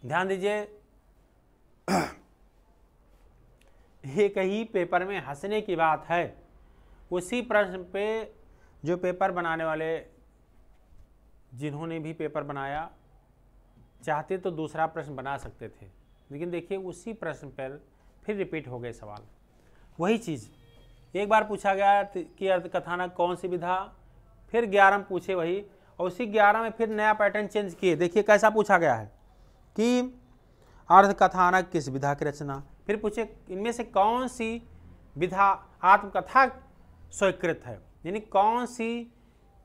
ध्यान दीजिए, एक ही पेपर में हंसने की बात है। उसी प्रश्न पे जो पेपर बनाने वाले जिन्होंने भी पेपर बनाया चाहते तो दूसरा प्रश्न बना सकते थे, लेकिन देखिए उसी प्रश्न पर फिर रिपीट हो गए सवाल। वही चीज़ एक बार पूछा गया कि अर्धकथानक कौन सी विधा, फिर 11 में पूछे वही, और उसी 11 में फिर नया पैटर्न चेंज किए। देखिए कैसा पूछा गया है कि अर्धकथानक किस विधा की रचना, फिर पूछे इनमें से कौन सी विधा आत्मकथा स्वीकृत है, यानी कौन सी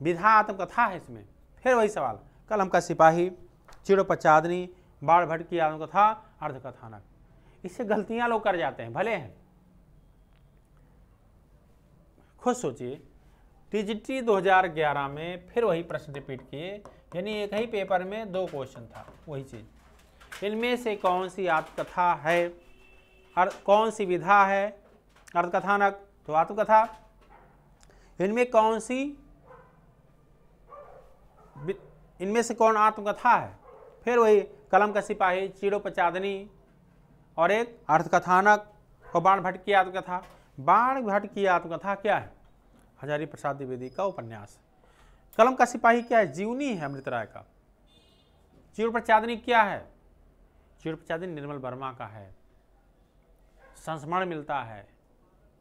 विधा आत्मकथा है इसमें। फिर वही सवाल, कलम का सिपाही, चिड़ोपचादनी, बाणभट्ट की आत्मकथा, अर्धकथानक। इससे गलतियां लोग कर जाते हैं, भले हैं। खुद सोचिए, टीजीटी 2011 में फिर वही प्रश्न रिपीट किए, यानी एक ही पेपर में 2 क्वेश्चन था, वही चीज। इनमें से कौन सी आत्मकथा है और कौन सी विधा है, अर्धकथानक तो आत्मकथा। इनमें कौन सी, इनमें से कौन आत्मकथा है, फिर वही कलम का सिपाही, चिड़ोपचादनी और एक अर्धकथानक और बाणभट्ट की आत्मकथा। बाणभट्ट की आत्मकथा क्या है? हजारी प्रसाद द्विवेदी का उपन्यास। कलम का सिपाही क्या है? जीवनी है अमृत राय का। चिड़ोपचादनी क्या है? चिड़ोपचादनी निर्मल वर्मा का है। संस्मरण मिलता है,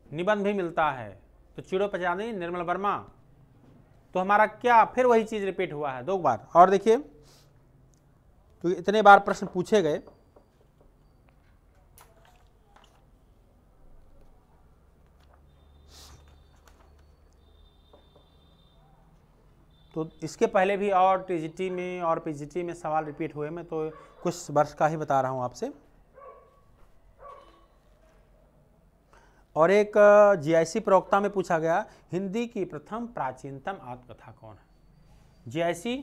निबंध भी मिलता है, तो चिड़ोपचादनी निर्मल वर्मा। तो हमारा क्या फिर वही चीज रिपीट हुआ है 2 बार। और देखिए क्योंकि इतने बार प्रश्न पूछे गए, तो इसके पहले भी और टीजीटी में और पीजीटी में सवाल रिपीट हुए। मैं तो कुछ वर्ष का ही बता रहा हूं आपसे। और एक जीआईसी प्रवक्ता में पूछा गया, हिंदी की प्रथम प्राचीनतम आत्मकथा कौन है? जीआईसी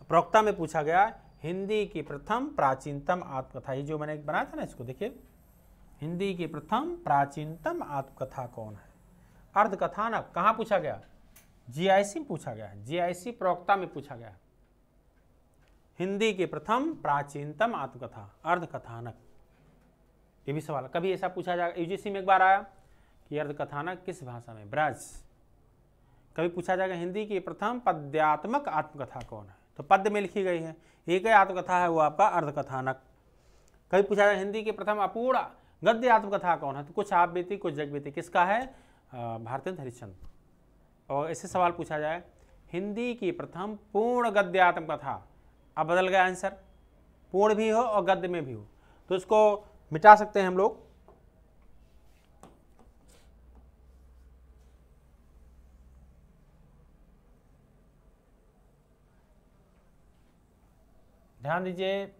प्रवक्ता में पूछा गया, हिंदी की प्रथम प्राचीनतम आत्मकथा, ये जो मैंने बनाया था ना, इसको देखिए, हिंदी की प्रथम प्राचीनतम आत्मकथा कौन है? अर्धकथानक। कहाँ पूछा गया? जीआईसी में पूछा गया है, जीआईसी प्रवक्ता में पूछा गया। हिंदी की प्रथम प्राचीनतम आत्मकथा अर्धकथानक। ये भी सवाल कभी ऐसा पूछा जाएगा। यूजीसी में एक बार आया कि अर्धकथानक किस भाषा में? ब्रज। कभी पूछा जाएगा हिंदी की प्रथम पद्यात्मक आत्मकथा कौन है? तो पद्य में लिखी गई है, एक ही आत्मकथा है, वो आपका अर्धकथानक। कभी पूछा जाएगा हिंदी की प्रथम अपूर्ण गद्य आत्मकथा कौन है? तो कुछ आप बीती कुछ जग बीती, किसका है? भारतेंद्र हरिश्चंद्र। और ऐसे सवाल पूछा जाए, हिंदी की प्रथम पूर्ण गद्य आत्मकथा, अब बदल गया आंसर, पूर्ण भी हो और गद्य में भी हो, तो इसको मिटा सकते हैं हम लोग। ध्यान दीजिए,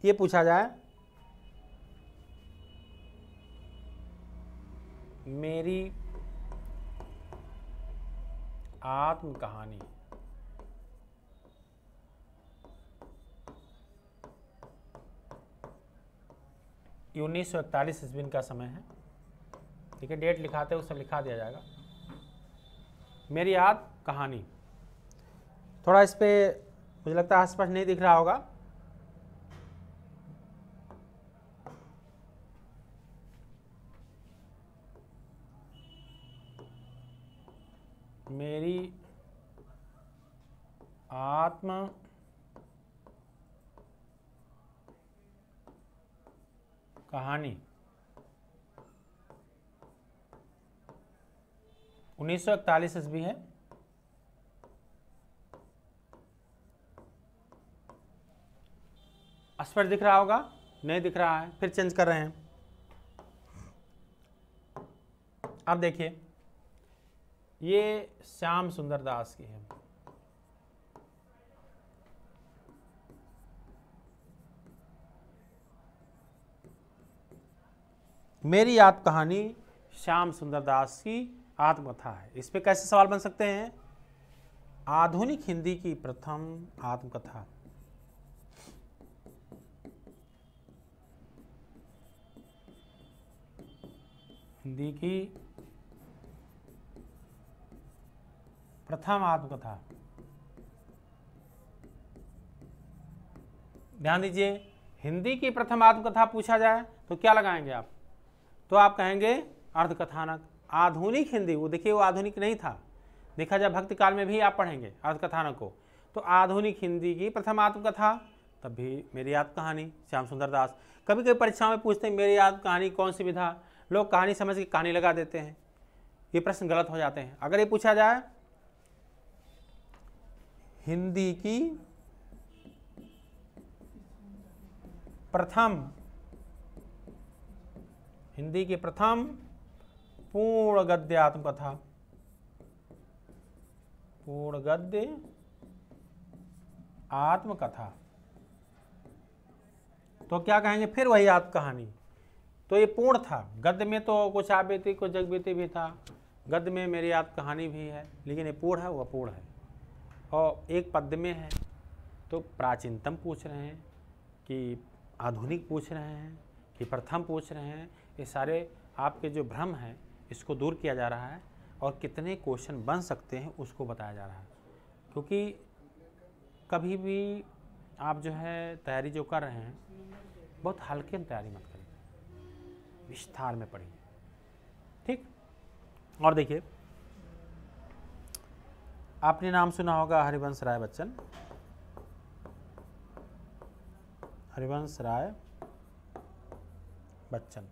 ये पूछा जाए, मेरी आत्म कहानी, ये 1941 ईस्वी का समय है, ठीक है, डेट लिखाते हैं, वो सब लिखा दिया जाएगा। मेरी आत्म कहानी, थोड़ा इस पे मुझे लगता है स्पष्ट नहीं दिख रहा होगा। मेरी आत्म कहानी 1941 ईस्वी है। स्पष्ट दिख रहा होगा? नहीं दिख रहा है, फिर चेंज कर रहे हैं। अब देखिए, ये श्याम सुंदर दास की है। मेरी आत्म कहानी श्याम सुंदर दास की आत्मकथा है। इस पे कैसे सवाल बन सकते हैं? आधुनिक हिंदी की प्रथम आत्मकथा। हिंदी की प्रथम आत्मकथा। ध्यान दीजिए, हिंदी की प्रथम आत्मकथा पूछा जाए तो क्या लगाएंगे आप? तो आप कहेंगे अर्धकथानक। आधुनिक हिंदी, वो देखिए वो आधुनिक नहीं था, देखा जाए भक्ति काल में भी आप पढ़ेंगे अर्धकथानक को। तो आधुनिक हिंदी की प्रथम आत्मकथा, तब भी मेरी याद कहानी, श्याम सुंदर दास। कभी कभी परीक्षाओं में पूछते हैं मेरी याद कहानी कौन सी विधा, लोग कहानी समझ के कहानी लगा देते हैं, ये प्रश्न गलत हो जाते हैं। अगर ये पूछा जाए हिंदी की प्रथम पूर्ण गद्य आत्मकथा, पूर्ण गद्य आत्मकथा, तो क्या कहेंगे? फिर वही आत्म कहानी। तो ये पूर्ण था, गद्य में तो कुछ आप बीती कुछ जग बीती भी था, गद्य में मेरी आत्म कहानी भी है, लेकिन ये पूर्ण है, वह पूर्ण है और एक पद्य में है। तो प्राचीनतम पूछ रहे हैं कि आधुनिक पूछ रहे हैं कि प्रथम पूछ रहे हैं, ये सारे आपके जो भ्रम हैं इसको दूर किया जा रहा है और कितने क्वेश्चन बन सकते हैं उसको बताया जा रहा है। क्योंकि कभी भी आप जो है तैयारी जो कर रहे हैं बहुत हल्के में तैयारी मत करिए, विस्तार में पढ़िए, ठीक। और देखिए, आपने नाम सुना होगा हरिवंश राय बच्चन, हरिवंश राय बच्चन।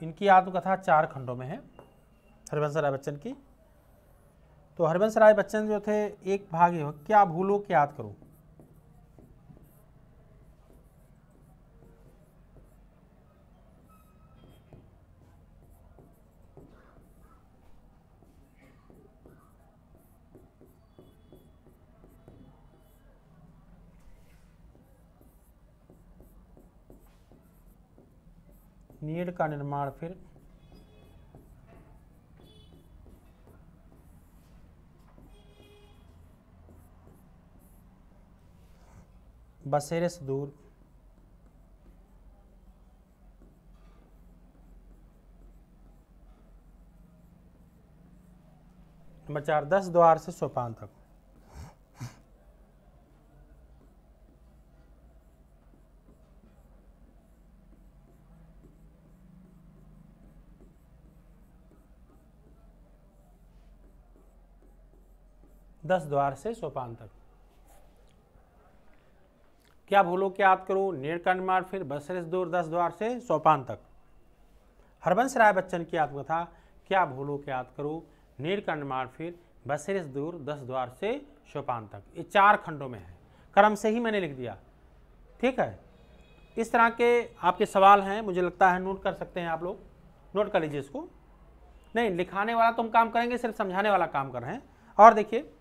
इनकी आत्मकथा 4 खंडों में है, हरिवंश राय बच्चन की। तो हरिवंश राय बच्चन जो थे, एक भाग ये, क्या भूलो क्या याद करूं। नीड़ का निर्माण फिर, बसेरे से दूर, नंबर 4 10 द्वार से सोपान तक। दस द्वार से सोपान तक। क्या भूलो क्या याद करो, नीड़ का निर्माण फिर, बसेरे से दूर, 10 द्वार से सोपान तक। हरिवंश राय बच्चन की आत्मकथा क्या भूलो क्या याद करो, नीड़ का निर्माण फिर, बसेरे से दूर, 10 द्वार से सोपान तक। ये 4 खंडों में है, क्रम से ही मैंने लिख दिया, ठीक है। इस तरह के आपके सवाल हैं, मुझे लगता है नोट कर सकते हैं आप लोग, नोट कर लीजिए इसको। नहीं, लिखाने वाला तो हम काम करेंगे, सिर्फ समझाने वाला काम कर रहे हैं। और देखिए,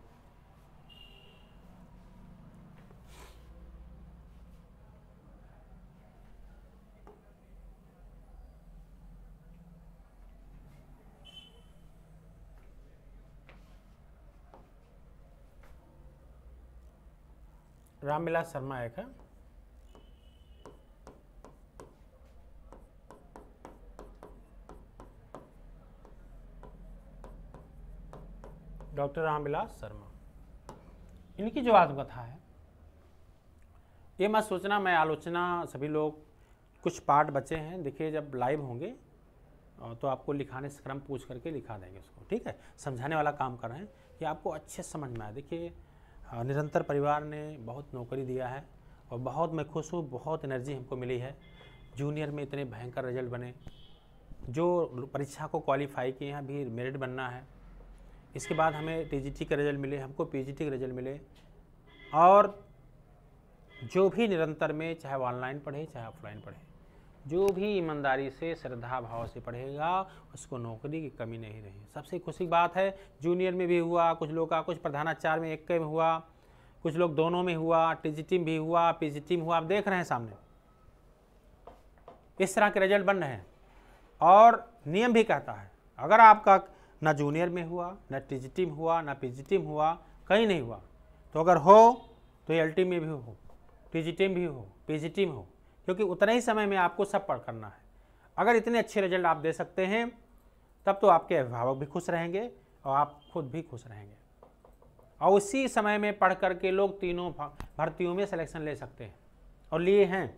रामविलास शर्मा एक है, डॉक्टर रामविलास शर्मा। इनकी जो आत्मकथा है, ये मत सोचना मैं आलोचना, सभी लोग कुछ पार्ट बचे हैं, देखिए जब लाइव होंगे तो आपको लिखाने से क्रम पूछ करके लिखा देंगे उसको, ठीक है। समझाने वाला काम कर रहे हैं कि आपको अच्छे से समझ में आए। देखिए, निरंतर परिवार ने बहुत नौकरी दिया है और बहुत मैं खुश हूँ, बहुत एनर्जी हमको मिली है। जूनियर में इतने भयंकर रिजल्ट बने, जो परीक्षा को क्वालिफाई किए हैं, अभी मेरिट बनना है। इसके बाद हमें टीजीटी के रिजल्ट मिले, हमको पीजीटी के रिजल्ट मिले। और जो भी निरंतर में, चाहे वो ऑनलाइन पढ़े चाहे ऑफलाइन पढ़े, जो भी ईमानदारी से श्रद्धा भाव से पढ़ेगा उसको नौकरी की कमी नहीं रही। सबसे खुशी की बात है, जूनियर में भी हुआ, कुछ लोग का कुछ प्रधानाचार्य में एक में हुआ, कुछ लोग दोनों में हुआ, टीजीटी में भी हुआ, पीजीटी में हुआ। आप देख रहे हैं सामने इस तरह के रिजल्ट बन रहे हैं। और नियम भी कहता है, अगर आपका ना जूनियर में हुआ, ना टीजीटी में हुआ, ना पीजीटी में हुआ, कहीं नहीं हुआ, तो अगर हो तो एलटी में भी हो, टीजीटी में भी हो, पीजीटी में हो, क्योंकि उतने ही समय में आपको सब पढ़ करना है। अगर इतने अच्छे रिजल्ट आप दे सकते हैं तब तो आपके अभिभावक भी खुश रहेंगे और आप खुद भी खुश रहेंगे, और उसी समय में पढ़ करके लोग तीनों भर्तियों में सिलेक्शन ले सकते हैं और लिए हैं।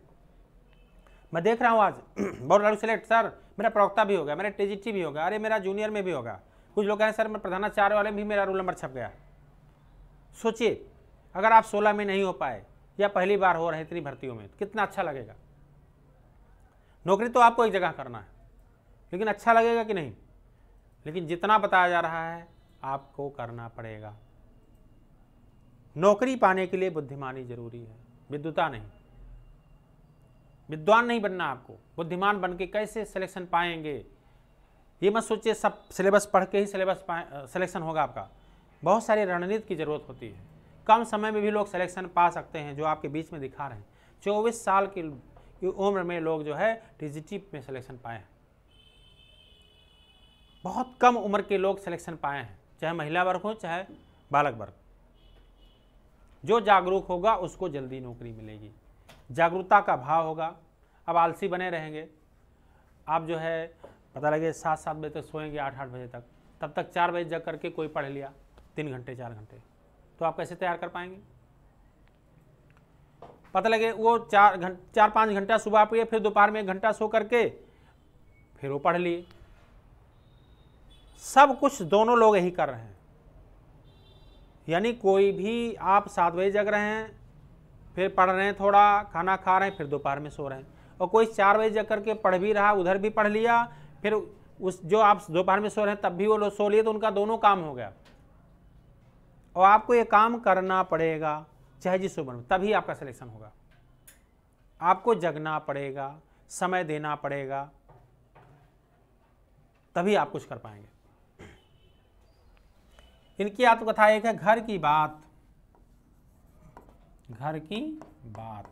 मैं देख रहा हूँ आज बहुत लोग सिलेक्ट, सर मेरा प्रवक्ता भी हो गया, मेरा टीजीटी भी होगा, अरे मेरा जूनियर में भी होगा, कुछ लोग कहें सर मैं प्रधानाचार्य वाले भी मेरा रोल नंबर छप गया। सोचिए अगर आप 16 में नहीं हो पाए या पहली बार हो रहे इतनी भर्तियों में, कितना अच्छा लगेगा। नौकरी तो आपको एक जगह करना है, लेकिन अच्छा लगेगा कि नहीं? लेकिन जितना बताया जा रहा है आपको करना पड़ेगा। नौकरी पाने के लिए बुद्धिमानी जरूरी है, विद्वता नहीं। विद्वान नहीं बनना आपको, बुद्धिमान बन के कैसे सिलेक्शन पाएंगे ये मत सोचिए सब सिलेबस पढ़ के ही सिलेबस सिलेक्शन होगा आपका। बहुत सारी रणनीति की जरूरत होती है। कम समय में भी लोग सिलेक्शन पा सकते हैं, जो आपके बीच में दिखा रहे हैं। 24 साल की उम्र में लोग जो है टीजीटी में सिलेक्शन पाए हैं। बहुत कम उम्र के लोग सिलेक्शन पाए हैं, चाहे महिला वर्ग हो चाहे बालक वर्ग। जो जागरूक होगा उसको जल्दी नौकरी मिलेगी, जागरूकता का भाव होगा। अब आलसी बने रहेंगे, आप जो है पता लगे 7-7 बजे तक सोएंगे, 8-8 बजे तक, तब तक 4 बजे जग करके कोई पढ़ लिया 3 घंटे 4 घंटे, तो आप कैसे तैयार कर पाएंगे? पता लगे वो 4-5 घंटा सुबह पढ़िए, फिर दोपहर में 1 घंटा सो करके फिर वो पढ़ लिए। सब कुछ दोनों लोग यही कर रहे हैं। यानी कोई भी आप 7 बजे जग रहे हैं, फिर पढ़ रहे हैं, थोड़ा खाना खा रहे हैं, फिर दोपहर में सो रहे हैं, और कोई 4 बजे जग करके पढ़ भी रहा, उधर भी पढ़ लिया, फिर उस जो आप दोपहर में सो रहे हैं तब भी वो लोग सो लिए, तो उनका दोनों काम हो गया। और आपको ये काम करना पड़ेगा चाहे जिस उम्र में, तभी आपका सिलेक्शन होगा। आपको जगना पड़ेगा, समय देना पड़ेगा, तभी आप कुछ कर पाएंगे। इनकी आत्मकथा एक है घर की बात, घर की बात,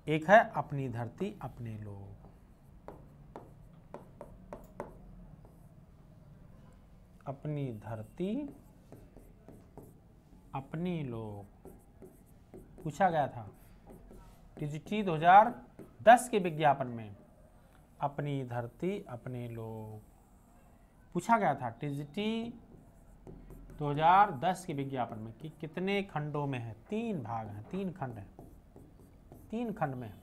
एक है अपनी धरती अपने लोग। अपनी धरती अपने लोग पूछा गया था टीजीटी 2010 के विज्ञापन में। अपनी धरती अपने लोग पूछा गया था टीजीटी 2010 के विज्ञापन में कि कितने खंडों में है। 3 भाग हैं, 3 खंड हैं, 3 खंड में है,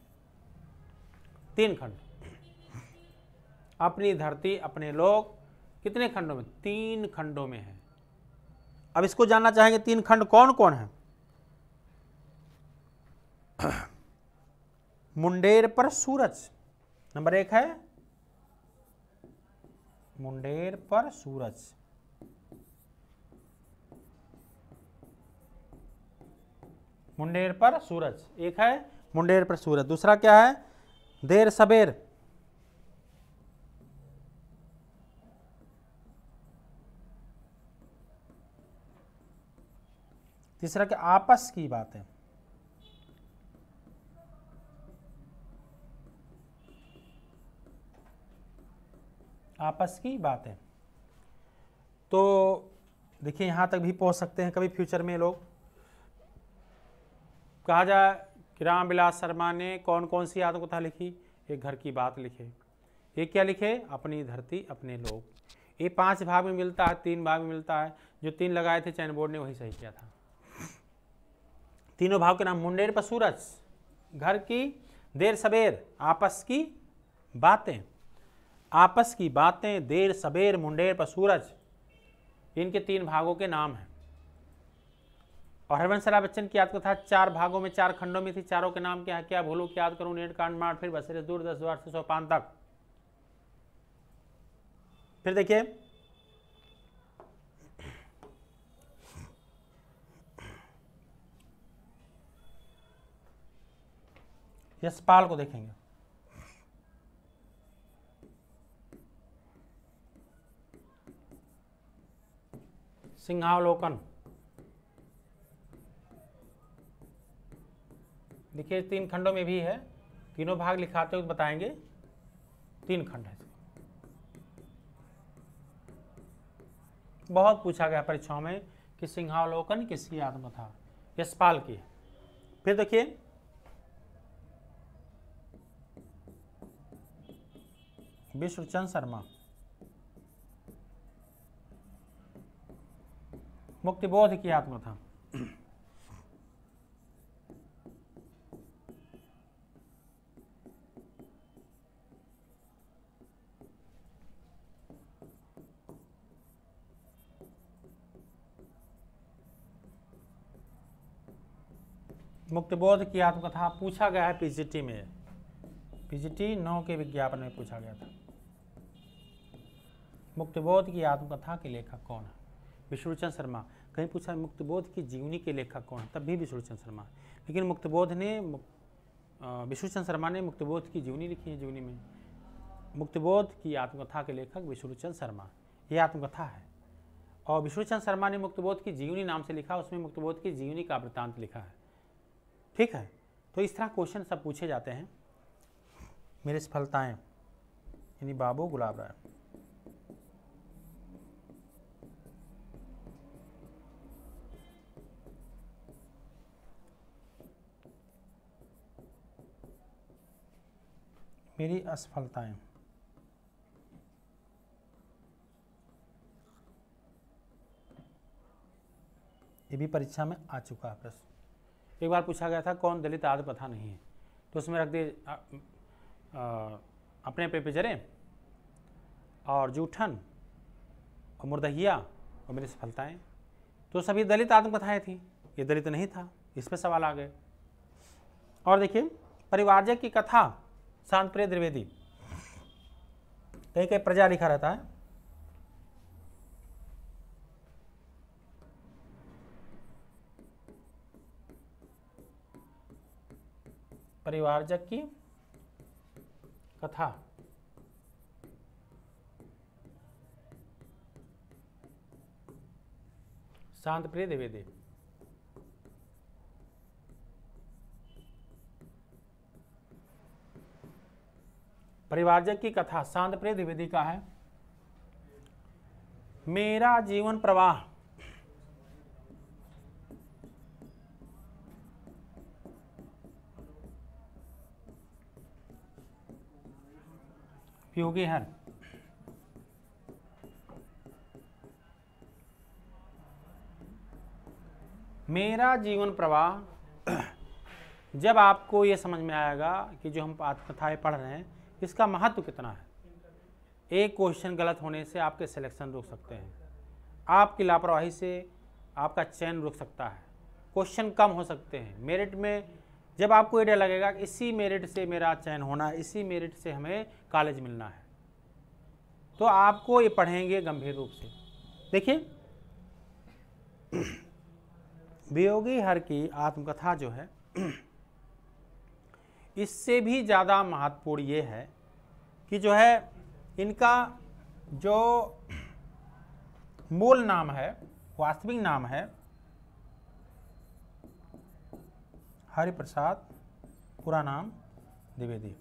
3 खंड। अपनी धरती अपने लोग कितने खंडों में? 3 खंडों में है। अब इसको जानना चाहेंगे 3 खंड कौन कौन है। मुंडेर पर सूरज नंबर 1 है, मुंडेर पर सूरज। मुंडेर पर सूरज एक है, मुंडेर पर सूरज। दूसरा क्या है? देर सबेर। तीसरा क्या? आपस की बातें। आपस की बातें। तो देखिए यहां तक भी पहुंच सकते हैं कभी फ्यूचर में लोग। कहा जाए कि रामविलास शर्मा ने कौन कौन सी आत्मकथा लिखी? एक घर की बात लिखे, एक क्या लिखे? अपनी धरती अपने लोग। ये 5 भाग में मिलता है, 3 भाग में मिलता है। जो 3 लगाए थे चयन बोर्ड ने वही सही किया था। तीनों भाग के नाम मुंडेर पर सूरज, घर की देर सबेर, आपस की बातें। आपस की बातें, देर सबेर, मुंडेर पर सूरज, इनके 3 भागों के नाम हैं। और हरवंश राय बच्चन की आत्मकथा 4 भागों में 4 खंडों में थी। चारों के नाम क्या है? क्या भूलूं, क्या याद करूं, नेट कांड मार, फिर बसरे दूर, 10 द्वार से सोपान तक। फिर देखिए यशपाल को देखेंगे। सिंहावलोकन देखिए 3 खंडों में भी है। तीनों भाग लिखाते हुए बताएंगे 3 खंड है। बहुत पूछा गया परीक्षाओं में कि सिंहावलोकन किसकी आत्मकथा? यशपाल की। फिर देखिए विष्णुचंद्र शर्मा। मुक्तिबोध की आत्मकथा। मुक्तिबोध की आत्मकथा पूछा गया है पीजीटी में, पीजीटी 9 के विज्ञापन में पूछा गया था। मुक्तिबोध की आत्मकथा के लेखक कौन है? विष्णुचंद्र शर्मा। कहीं पूछा मुक्तिबोध की जीवनी के लेखक कौन है, तब भी विष्णुचंद्र शर्मा। लेकिन विष्णुचंद्र शर्मा ने मुक्तिबोध की जीवनी लिखी है। जीवनी में मुक्तिबोध की आत्मकथा के लेखक विष्णुचंद्र शर्मा, ये आत्मकथा है। और विष्णुचंद्र शर्मा ने मुक्तिबोध की जीवनी नाम से लिखा, उसमें मुक्तिबोध की जीवनी का वृत्तांत लिखा है। ठीक है, तो इस तरह क्वेश्चन सब पूछे जाते हैं। मेरी सफलताएं यानी बाबू गुलाब राय। मेरी असफलताएं, ये भी परीक्षा में आ चुका है प्रश्न। एक बार पूछा गया था कौन दलित आत्मकथा नहीं है, तो उसमें रख दे अपने पे पिजरे और जूठन और मुर्दहिया और मेरी सफलताएं, तो सभी दलित आत्मकथाएं थी। ये दलित नहीं था, इस पे सवाल आ गए। और देखिए परिवारजक की कथा शांतप्रिय द्विवेदी, कहीं कहीं प्रजा लिखा रहता है। परिवारजक की कथा शांतप्रिय द्विवेदी। परिवारजक की कथा शांतप्रिय द्विवेदी का है मेरा जीवन प्रवाह। उपयोगी है। मेरा जीवन प्रवाह, जब आपको ये समझ में आएगा कि जो हम आत्मकथाएं पढ़ रहे हैं इसका महत्व कितना है। एक क्वेश्चन गलत होने से आपके सिलेक्शन रुक सकते हैं, आपकी लापरवाही से आपका चयन रुक सकता है, क्वेश्चन कम हो सकते हैं। मेरिट में जब आपको ये डर लगेगा कि इसी मेरिट से मेरा चयन होना है, इसी मेरिट से हमें कॉलेज मिलना है, तो आपको ये पढ़ेंगे गंभीर रूप से। देखिए वियोगी हर की आत्मकथा जो है इससे भी ज़्यादा महत्वपूर्ण ये है कि जो है इनका जो मूल नाम है, वास्तविक नाम है हरिप्रसाद, पूरा नाम द्विवेदी।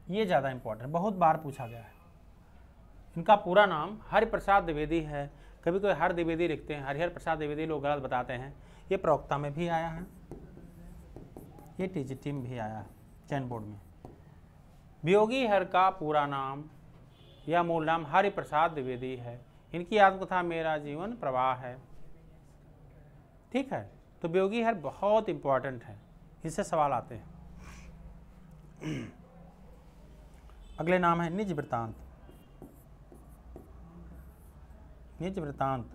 ये ज़्यादा इंपॉर्टेंट, बहुत बार पूछा गया है। इनका पूरा नाम हरिप्रसाद द्विवेदी है। कभी कोई हर द्विवेदी लिखते हैं, हरिहर प्रसाद द्विवेदी लोग गलत बताते हैं। ये प्रवक्ता में भी आया है, ये टीजीटी में भी आया है, चयन बोर्ड में। वियोगी हर का पूरा नाम या मूल नाम हरिप्रसाद द्विवेदी है। इनकी आत्मकथा मेरा जीवन प्रवाह है। ठीक है, तो वियोगी हर बहुत इंपॉर्टेंट है, इससे सवाल आते हैं। अगले नाम है निज वृत्तांत। निज वृत्तांत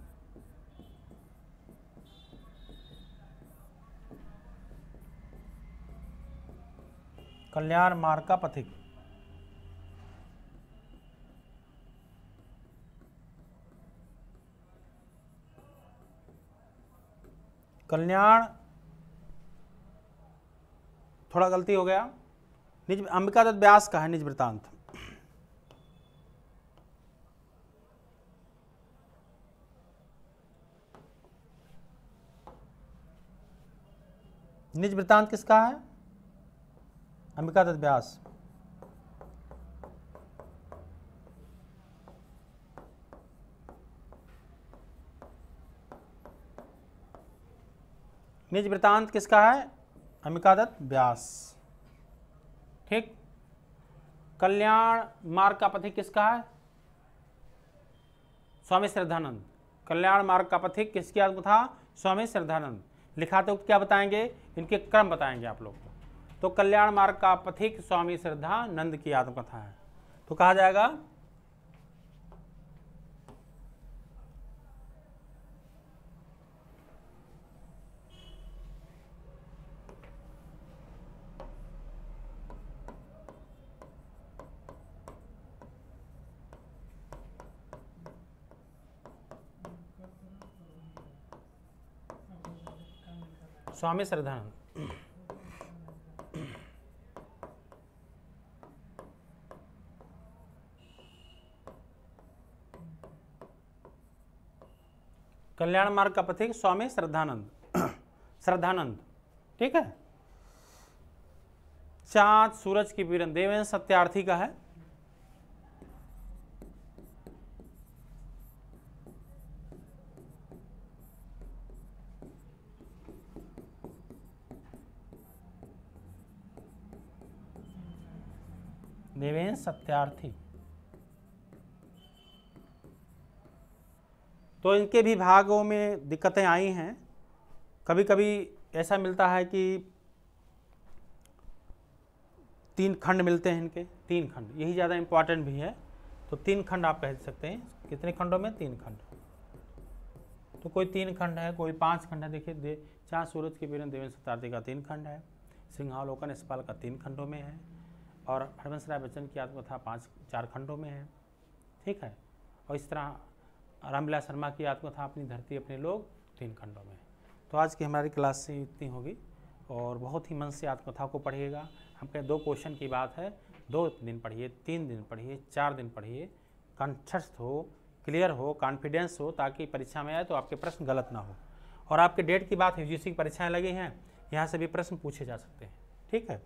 कल्याण मार्ग का पथिक। कल्याण थोड़ा गलती हो गया, निज अंबिका दत्त व्यास का है निज वृत्तांत। निज वृत्तांत किसका है? अंबिका दत्त व्यास। निज वृत्तांत किसका है? अंबिका दत्त व्यास। ठीक। कल्याण मार्ग का पथिक किसका है? स्वामी श्रद्धानंद। कल्याण मार्ग का पथिक किसकी आत्मकथा? स्वामी श्रद्धानंद। लिखाते वक्त क्या बताएंगे? इनके क्रम बताएंगे आप लोग को। तो कल्याण मार्ग का पथिक स्वामी श्रद्धानंद की आत्मकथा है। तो कहा जाएगा स्वामी श्रद्धानंद। कल्याण मार्ग का पथिक स्वामी श्रद्धानंद। श्रद्धानंद, ठीक है। चाँद सूरज की किरण देवेंद्र सत्यार्थी का है। देवेंद्र सत्यार्थी। तो इनके भी भागों में दिक्कतें आई हैं। कभी कभी ऐसा मिलता है कि 3 खंड मिलते हैं इनके, 3 खंड, यही ज़्यादा इम्पॉर्टेंट भी है। तो 3 खंड आप कह सकते हैं। कितने खंडों में? 3 खंड। तो कोई 3 खंड है, कोई 5 खंड है। देखिए चाँद सूरज की किरण देवेंद्र सत्यार्थी का 3 खंड है। सिंहावलोकन यशपाल का 3 खंडों में है। और हरवंश राय बच्चन की आत्मकथा 4 खंडों में है, ठीक है। और इस तरह रामविलास शर्मा की आत्मकथा अपनी धरती अपने लोग 3 खंडों में है। तो आज की हमारी क्लास से इतनी होगी और बहुत ही मन से आत्मकथा को पढ़िएगा। हम कहें 2 क्वेश्चन की बात है, 2 दिन पढ़िए, 3 दिन पढ़िए, 4 दिन पढ़िए, कंठस्थ हो, क्लियर हो, कॉन्फिडेंस हो, ताकि परीक्षा में आए तो आपके प्रश्न गलत ना हो। और आपके डेट की बात है, यूजीसी की परीक्षाएँ लगी हैं, यहाँ से भी प्रश्न पूछे जा सकते हैं, ठीक है।